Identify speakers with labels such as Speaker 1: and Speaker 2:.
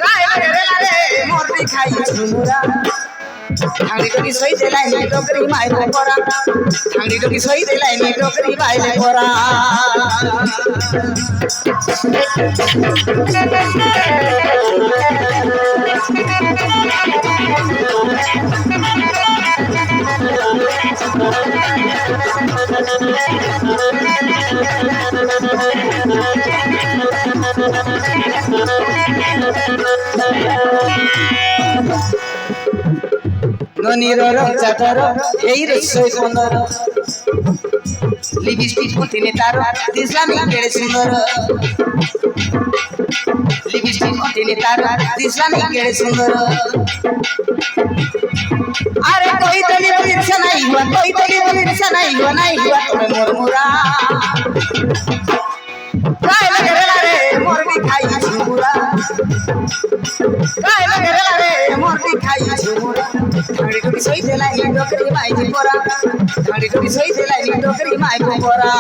Speaker 1: গায়ে রে রে মরবি খাই ঝুমুরা ঠাঙ্গি টকি সই দেলাই নি ডকরি মাইরে পড়া ঠাঙ্গি টকি সই দেলাই নি ডকরি মাইরে পড়া ননির রং চাদর এই রে সই সুন্দর লিপস্টিক ফুটিনে তার দিশানি কেড়ে সুন্দর লিপস্টিক ফুটিনে তার দিশানি কেড়ে সুন্দর আরে কই তলি বলিছ নাই হুয়া কই তলি বলিছ নাই হুয়া তুমি মরমুরা গায়ে লাগে রে মরবি খাই ঝুমুরা গায়ে লাগে রে মরবি খাই ঝুমুরা ঠাঙ্গি টকি সই দেলাই নি ডকরি মাইরে পড়া ঠাঙ্গি টকি সই দেলাই নি ডকরি মাইরে পড়া